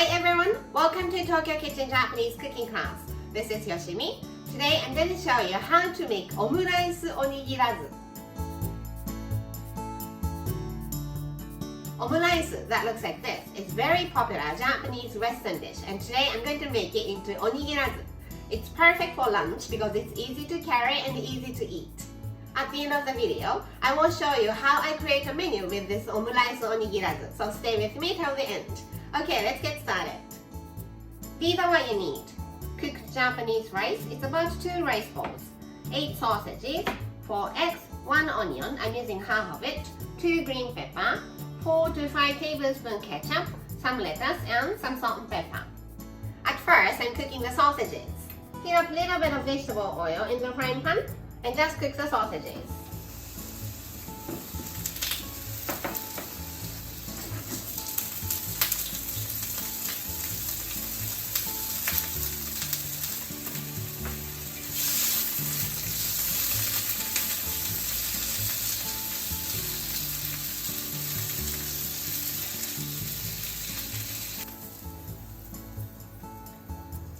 Hi everyone! Welcome to Tokyo Kitchen Japanese cooking class. This is Yoshimi. Today I'm going to show you how to make omurice onigirazu. Omurice that looks like this is very popular Japanese Western dish, and today I'm going to make it into onigirazu. It's perfect for lunch because it's easy to carry and easy to eat. At the end of the video, I will show you how I create a menu with this omurice onigirazu, so stay with me till the end. Okay, let's get started. These are what you need. Cooked Japanese rice, it's about 2 rice bowls, 8 sausages, 4 eggs, 1 onion, I'm using half of it, 2 green pepper, 4 to 5 tablespoons ketchup, some lettuce and some salt and pepper. At first, I'm cooking the sausages. Heat up a little bit of vegetable oil in the frying pan and just cook the sausages.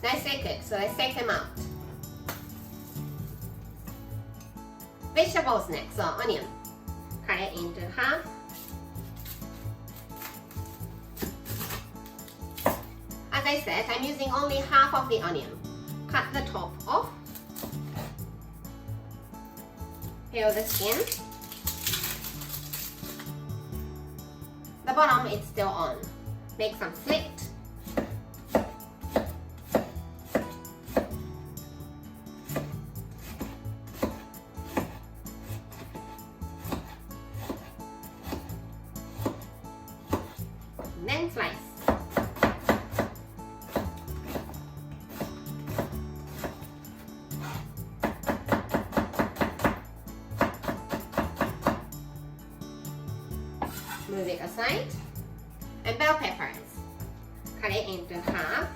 Nicely cooked, so let's take them out. Vegetables next, so onion. Cut it into half. As I said, I'm using only half of the onion. Cut the top off. Peel the skin. The bottom is still on. Make some slit. Then slice. Move it aside. And bell peppers. Cut it into half.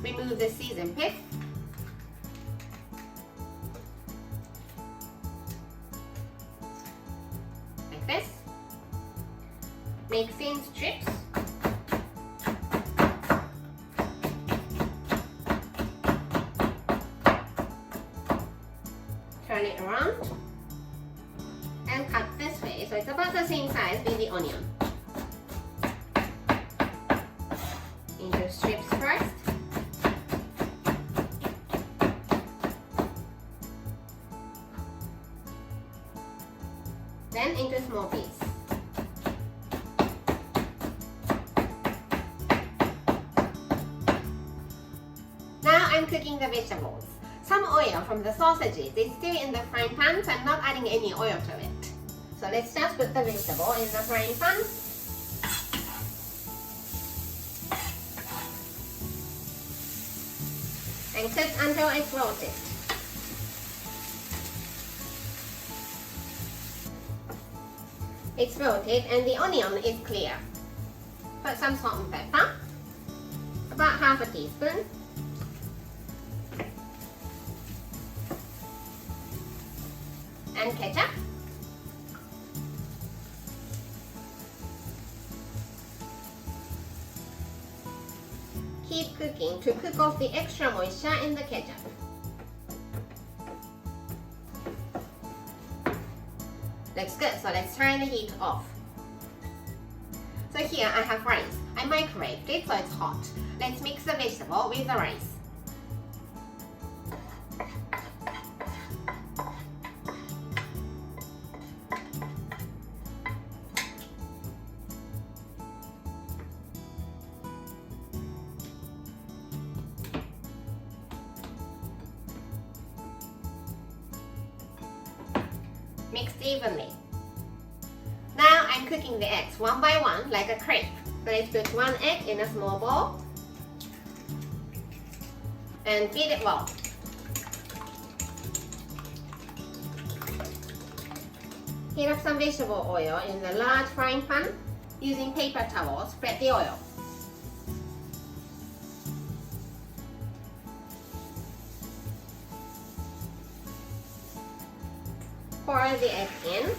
Remove the seeds and pith. Like this. Make thin strips. Turn it around and cut this way, so it's about the same size with the onion. Into strips first. Then into small pieces. I'm cooking the vegetables. Some oil from the sausages is still in the frying pan, so I'm not adding any oil to it. So let's just put the vegetable in the frying pan. And cook until it's wilted. It's wilted and the onion is clear. Put some salt and pepper, about half a teaspoon. And ketchup. Keep cooking to cook off the extra moisture in the ketchup. Looks good, so let's turn the heat off. So here I have rice. I microwaved it so it's hot. Let's mix the vegetable with the rice. Mixed evenly. Now I'm cooking the eggs one by one like a crepe. So let's put 1 egg in a small bowl and beat it well. Heat up some vegetable oil in the large frying pan. Using paper towel, spread the oil. Pour the egg in.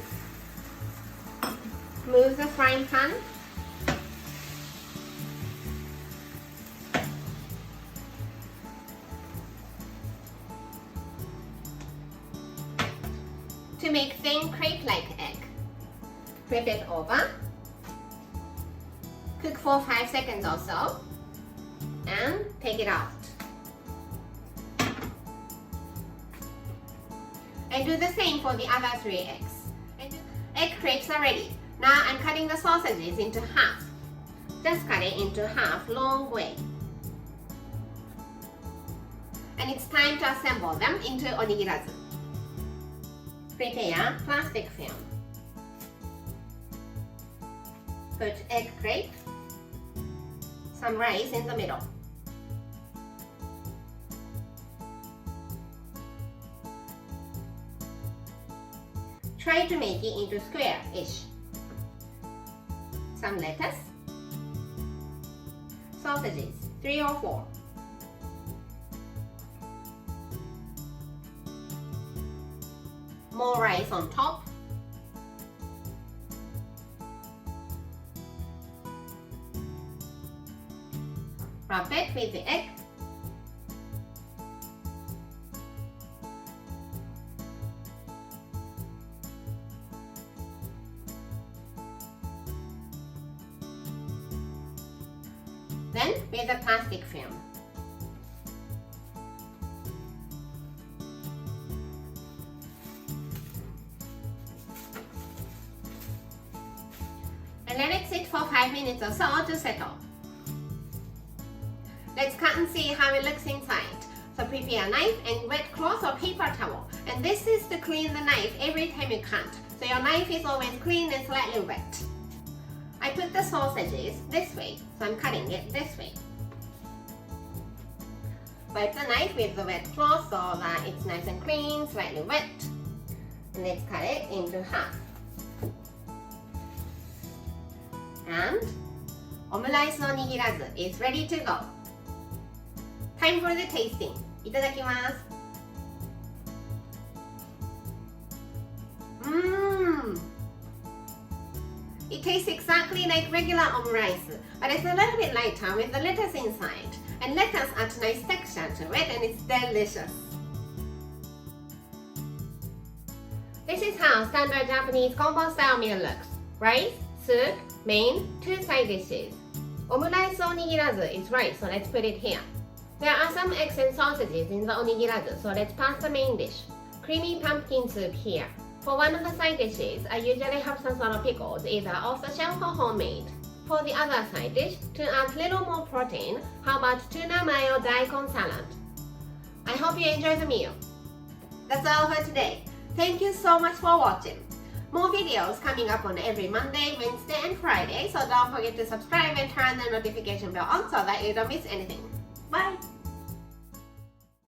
Move the frying pan make thin crepe-like egg. Flip it over. Cook for 5 seconds or so. And take it out. And do the same for the other 3 eggs. Egg crepes are ready. Now I'm cutting the sausages into half. Just cut it into half long way. And it's time to assemble them into onigirazu. Prepare plastic film. Put egg crepe, some rice in the middle. Try to make it into square-ish. Some lettuce, sausages, 3 or 4. More rice on top. Wrap it with the egg. Then with the plastic film. And let it sit for 5 minutes or so to settle. Let's cut and see how it looks inside. So prepare a knife and wet cloth or paper towel. And this is to clean the knife every time you cut. So your knife is always clean and slightly wet. I put the sausages this way, so I'm cutting it this way. Wipe the knife with the wet cloth so that it's nice and clean, slightly wet. And let's cut it into half. And omurice onigirazu is ready to go. Time for the tasting. いただきます。It tastes exactly like regular omurice, but it's a little bit lighter with the lettuce inside. And lettuce adds nice texture to it and it's delicious. This is how standard Japanese combo style meal looks. Rice, soup, main, 2 side dishes. Omurice onigirazu is rice, so let's put it here. There are some eggs and sausages in the onigirazu, so let's pass the main dish. Creamy pumpkin soup here. For one of the side dishes, I usually have some sort of pickles, either off the shelf or homemade. For the other side dish, to add a little more protein, how about tuna mayo daikon salad? I hope you enjoy the meal. That's all for today. Thank you so much for watching. More videos coming up on every Monday, Wednesday, and Friday, so don't forget to subscribe and turn the notification bell on so that you don't miss anything. Bye!